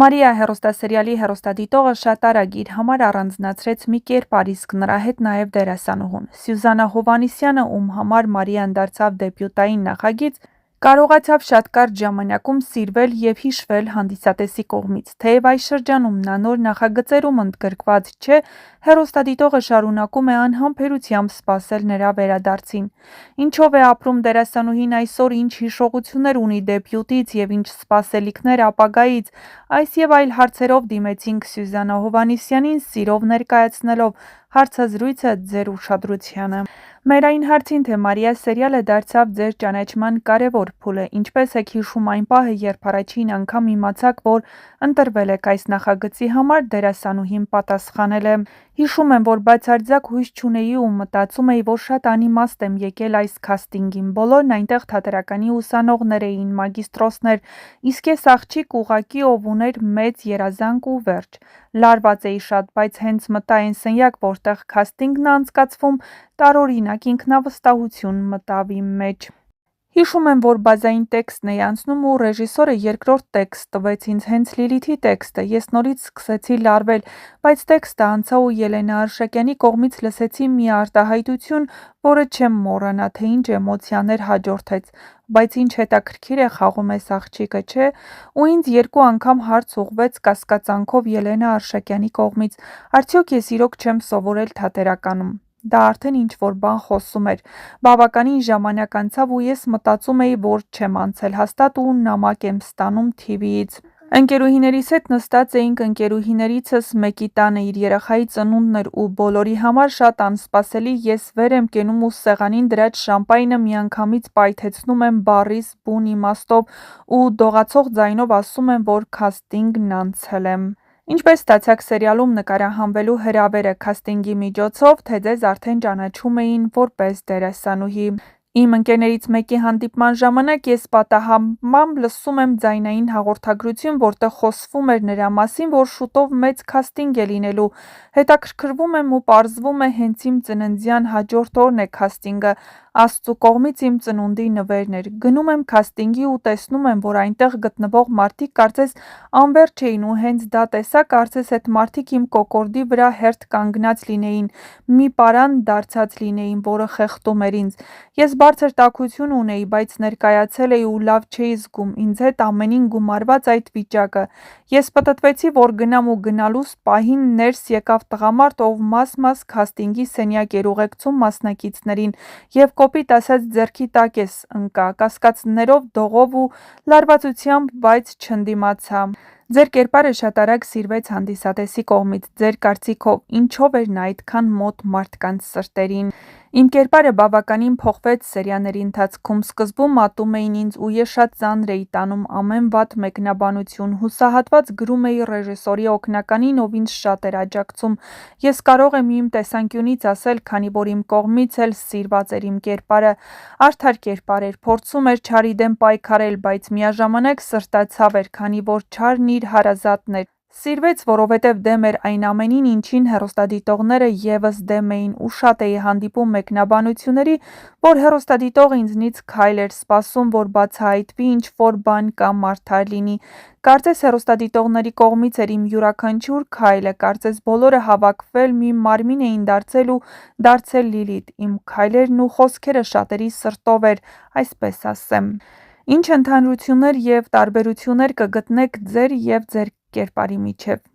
Մարիա հեռուստասերիալի հեռուստադիտողը շատ արագ իր համար առանձնացրեց մի կերպար, իսկ նրա հետ նաև դերասանուհուն։ Սյուզաննա Հովհաննիսյանը, ում համար Մարիան դարձավ դեբյուտային նախագիծ, կարողացավ շատ կարճ ժամանակում սիրվել և հիշվել հանդիսատեսի կողմից։ Թեև այս շրջանում նա նոր նախագծերում ընդգրկված չէ, հեռուստադիտողը շարունակում է անհամբերությամբ սպասել նրա վերադարձին։ Ինչով է ապրում դերասանուհին այսօր, ինչ հիշողություններ ունի դեբյուտից և ինչ սպասելիքներ ապագայից, այս և այլ հարցերով դիմեցինք Սյուզաննա Հովհաննիսյանին, սիրով ներկայացնելով հարցազրույցը ձեր ուշադրությանը։ Մեր այն հարցին, թե Մարիա սերիալը դարձավ ձեր ճանաչման կարևոր փուլը, ինչպես եք հիշում այն պահը, երբ առաջին անգամ իմացաք, որ ընտրվել եք այս նախագծի համար, դերասանուհին պատասխանել է. «Հիշում եմ, որ բացարձակ հույս չունեի ու մտածում էի, որ շատ անիմաստ եմ եկել այս քասթինգին։ Բոլորն այնտեղ թատերականի ուսանողներ էին, մագիստրոսներ, իսկ ես աղջիկ ուղղակի, ով ուներ մեծ երազանք ու վերջ։ Լարված էի շատ, բայց հենց մտա այն սենյակ, որտեղ քասթինգն է անցկացվում, տարօրինակ ինքնավստահություն մտավ իմ մեջ։ Հիշում եմ, որ բազային տեքստն էի անցնում ու ռեժիսորը երկրորդ տեքստ տվեց ինձ, հենց Լիլիթի տեքստը։ Ես նորից սկսեցի լարվել, բայց տեքստը անցա ու Ելենա Արշակյանի կողմից լսեցի մի արտահայտություն, որը չեմ մոռանա, թե ինչ էմոցիաներ հաջորդեց։ Բայց ինչ հետաքրքիր է, խաղում ես աղջիկը, չէ՞։ Ու ինձ երկու անգամ հարց ուղղվեց կասկածանքով Ելենա Արշակյանի կողմից. արդյոք ես իրոք չեմ սովորել թատերականում։ Դա արդեն ինչ-որ բան խոսում էր։ Բավականին ժամանակ անցավ ու ես մտածում էի, որ չեմ անցել հաստատ ու նամակ եմ ստանում TV-ից։ Ընկերուհիներիս հետ նստած էինք, ընկերուհիներիցս մեկի տանը իր երեխայի ծնունդն էր ու բոլորի համար շատ անսպասելի ես վեր եմ կենում ու սեղանին դրած շամպայնը միանգամից պայթեցնում եմ բառիս բուն իմաստով ու դողացող ձայնով ասում եմ, որ քասթինգն անցել եմ։ Ինչպես ստացաք սերիալում նկարահանվելու հրավերը քասթինգի միջոցով, թե ձեզ արդեն ճանաչում էին որպես դերասանուհի։ Իմ ընկերներից մեկի հանդիպման ժամանակ ես պատահաբամբ լսում եմ ձայնային հաղորդագրություն, որտեղ խոսվում էր նրա մասին, որ շուտով մեծ քասթինգ է լինելու։ Հետաքրքրվում եմ ու պարզվում է հենց իմ ծննդյան հաջորդ օրն է քասթինգը, Աստծու կողմից իմ ծնունդի նվերն էր։ Գնում եմ քասթինգի ու տեսնում եմ, որ այնտեղ գտնվող մարդիկ կարծես անվերջ էին ու հենց դա տեսա, կարծես էդ մարդիկ իմ կոկորդի վրա հերթ կանգնած լինեին, մի պարան դարձած լինեին, որը խեղդում էր ինձ։ Ես բարձր տաքություն ունեի, բայց ներկայացել էի ու լավ չէի զգում, ինձ հետ ամենին գումարված այդ վիճակը։ Ես պտտվեցի, որ գնամ ու գնալուց պահին ներս եկավ տղամարդ, ով մաս-մաս քասթինգի սենյակ էր ուղեկցում մասնակիցներին և կոպիտ ասած ձեռքի տակ ես ընկա, կասկածներով, դողով ու լարվածությամբ, բայց չընդդիմացա։ Ձեր կերպարը շատ արագ սիրվեց հանդիսատեսի կողմից, ձեր կարծիքով ինչով էր նա այդքան մոտ մարդկանց սրտերին։ Իմ կերպարը բավականին փոխվեց սերիաների ընթացքում, սկզբում ատում էին ինձ ու ես շատ ծանր էի տանում ամեն վատ մեկնաբանություն, հուսահատված գրում էի ռեժիսորի օգնականին, ով ինձ շատ էր աջակցում։ Ես կարող եմ իմ տեսանկյունից ասել, քանի որ իմ կողմից էլ սիրված էր իմ կերպարը, արդար կերպար էր, փորձում էր չարի դեմ պայքարել, բայց միաժամանակ սրտացավ էր, քանի որ չարն իր հարազատն էր։ Սիրվեց, որովհետև դեմ էր այն ամենին, ինչին հեռուստադիտողները ևս դեմ էին ու շատ էի հանդիպում մեկնաբանությունների, որ հեռուստադիտողը ինձնից քայլ էր սպասում, որ բացահայտվի ինչ-որ բան կամ արդար լինի։ Կարծես հեռուստադիտողների կողմից էր իմ յուրաքանչյուր քայլը, կարծես բոլորը հավաքվել մի մարմին էին դարձել ու դարձել Լիլիթ, իմ քայլերն ու խոսքերը շատերի սրտով էր, այսպես ասեմ։ Ինչ ընդհանրություններ և տարբերություններ կգտնեք ձեր և ձեր կերպարի միջև։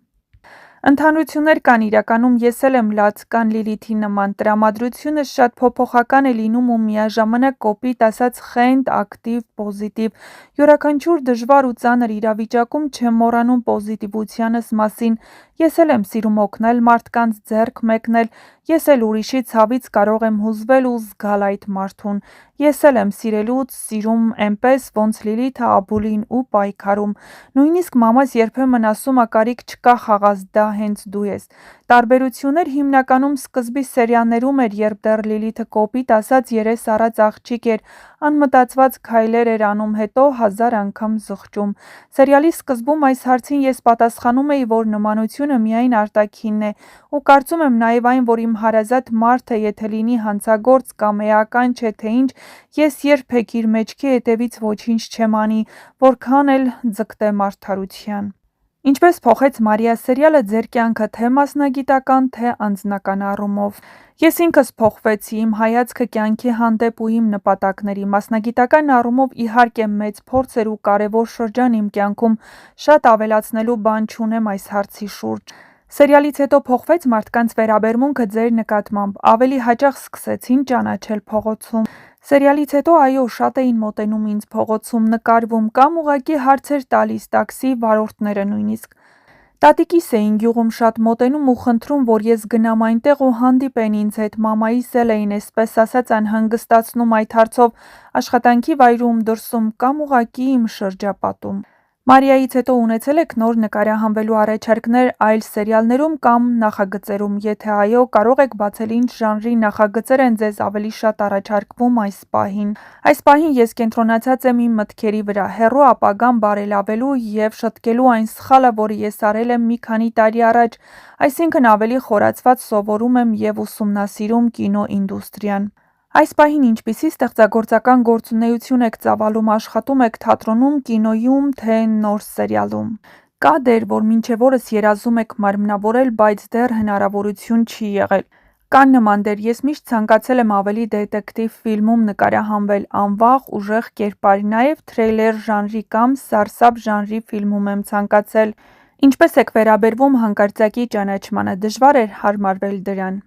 Ընդհանրություններ կան, իրականում ես էլ եմ լացկան Լիլիթի նման, տրամադրությունը շատ փոփոխական է լինում ու միաժամանակ կոպիտ ասած խենթ, ակտիվ, պոզիտիվ։ Յուրաքանչյուր դժվար ու ծանր իրավիճակում չեմ մոռանում պոզիտիվությանս մասին։ Ես էլ եմ սիրում օգնել մարդկանց, ձեռք մեկնել, ես էլ ուրիշի ցավից կարող եմ հուզվել ու զգալ այդ մարդուն։ Ես էլ եմ սիրելուց սիրում էնպես, ոնց Լիլիթը Աբուլին ու պայքարում։ Նույնիսկ մամաս երբեմն ասում ա կարիք չկա խաղաս, դա հենց դու ես։ Տարբերություններ հիմնականում սկզբի սերիաներում էր, երբ դեռ Լիլիթը կոպիտ ասած երես առած աղջիկ էր, անմտածված քայլեր էր անում, հետո 1000 անգամ զղջում։ Սերիալի սկզբում այս հարցին ես պատասխանում էի, որ նմանությունը միայն արտաքինն է, ու կարծում եմ նաև այն, որ իմ հարազատ մարդը, եթե լինի հանցագործ կամ էական չէ թե ինչ, ես երբեք իր մեջքի հետևից ոչինչ չեմ անի, որքան էլ ձգտեմ արդարության։ Ինչպես փոխեց Մարիա սերիալը ձեր կյանքը թե մասնագիտական, թե անձնական առումով։ Ես ինքս փոխվեցի, իմ հայացքը կյանքի հանդեպ ու իմ նպատակների։ Մասնագիտական առումով իհարկե մեծ փորձ էր ու կարևոր շրջան իմ կյանքում, շատ ավելացնելու բան չունեմ այս հարցի շուրջ։ Սերիալից հետո փոխվեց մարդկանց վերաբերմունքը ձեր նկատմամբ, ավելի հաճախ սկսեցին ճանաչել փողոցում։ Սերիալից հետո այո, շատ էին մոտենում ինձ փողոցում, նկարվում կամ ուղղակի հարցեր տալիս, տաքսի վարորդները նույնիսկ։ Տատիկիս էին գյուղում շատ մոտենում ու խնդրում, որ ես գնամ այնտեղ ու հանդիպեն ինձ հետ, մամայիս էլ էին այսպես ասած անհանգստացնում այդ հարցով աշխատանքի վայրում, դրսում կամ ուղղակի իմ շրջապատում։ Մարիայից հետո ունեցել եք նոր նկարահանվելու առաջարկներ այլ սերիալներում կամ նախագծերում, եթե այո, կարող եք բացել ինչ ժանրի նախագծեր են ձեզ ավելի շատ առաջարկվում այս պահին։ Այս պահին ես կենտրոնացած եմ իմ մտքերի վրա, հեռու ապագան բարելավելու և շտկելու այն սխալը, որը ես արել եմ մի քանի տարի առաջ, այսինքն ավելի խորացված սովորում եմ և ուսումնասիրում կինոինդուստրիան։ Այս պահին ինչպիսի ստեղծագործական գործունեություն եք ծավալում, աշխատում եք թատրոնում, կինոյում, թե նոր սերիալում։ Կա դեր, որ մինչև օրս երազում եք մարմնավորել, բայց դեռ հնարավորություն չի եղել։ Կան նման դեր, ես միշտ ցանկացել եմ ավելի դետեկտիվ ֆիլմում նկարահանվել, անվաղ, ուժեղ կերպար, նաև թրիլեր ժանրի կամ սարսափ ժանրի ֆիլմում եմ ցանկացել։ Ինչպես եք վերաբերվում հանկարծակի ճանաչմանը, դժվար էր հարմարվել դրան։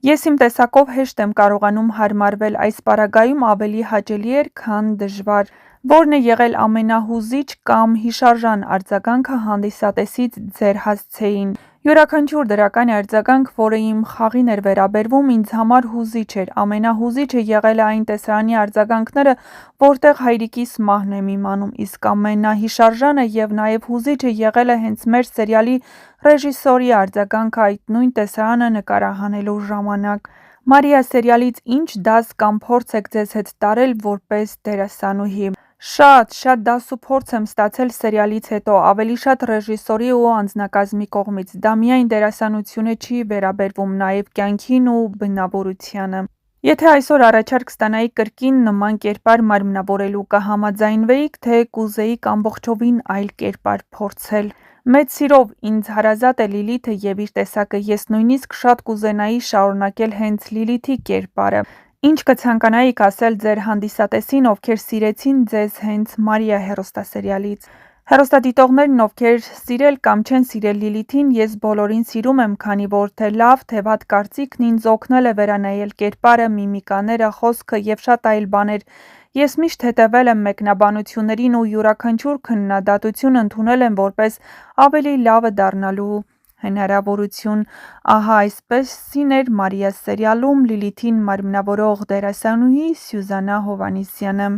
Ես իմ տեսակով հեշտ եմ կարողանում հարմարվել, այս պարագայում ավելի հաճելի էր, քան դժվար։ Որն է եղել ամենահուզիչ կամ հիշարժան արձագանքը հանդիսատեսից ձեր հասցեին։ Յուրաքանչյուր դրական արձագանք, որը իմ խաղին էր վերաբերվում, ինձ համար հուզիչ էր։ Ամենահուզիչը եղել է այն տեսարանի արձագանքները, որտեղ հայրիկիս մահն եմ իմանում, իսկ ամենահիշարժանը և նաև հուզիչը եղել է հենց մեր սերիալի ռեժիսորի արձագանքը այդ նույն տեսարանը նկարահանելու ժամանակ։ Մարիա սերիալից ինչ դաս կամ փորձ եք ձեզ հետ տարել որպես դերասանուհի։ Շատ դաս ու փորձ եմ ստացել սերիալից հետո, ավելի շատ ռեժիսորի ու անձնակազմի կողմից։ Դա միայն դերասանությունը չի վերաբերվում, նաև կյանքին ու բնավորությանը։ Եթե այսօր առաջարկ ստանայիք կրկին նման կերպար մարմնավորելու, կհամաձայնվեիք, թե կուզեիք ամբողջովին այլ կերպար փորձել։ Մեծ սիրով, ինձ հարազատ է Լիլիթը և իր տեսակը, ես նույնիսկ շատ կուզենայի շարունակել հենց Լիլիթի կերպարը։ Ինչ կցանկանայիք ասել ձեր հանդիսատեսին, ովքեր սիրեցին ձեզ հենց Մարիա հեռուստասերիալից։ Հեռուստադիտողներն, ովքեր սիրել կամ չեն սիրել Լիլիթին, ես բոլորին սիրում եմ, քանի որ թե լավ, թե վատ կարծիքն ինձ օգնել է վերանայել կերպարը, միմիկաները, խոսքը և շատ այլ բաներ։ Ես միշտ հետևել եմ մեկնաբանություններին ու յուրաքանչյուր քննադատություն ընդունել եմ որպես ավելի լավը դառնալու հնարավորություն։ Ահա այսպիսին էր Մարիա սերիալում Լիլիթին մարմնավորող դերասանուհի Սյուզաննա Հովհաննիսյանը։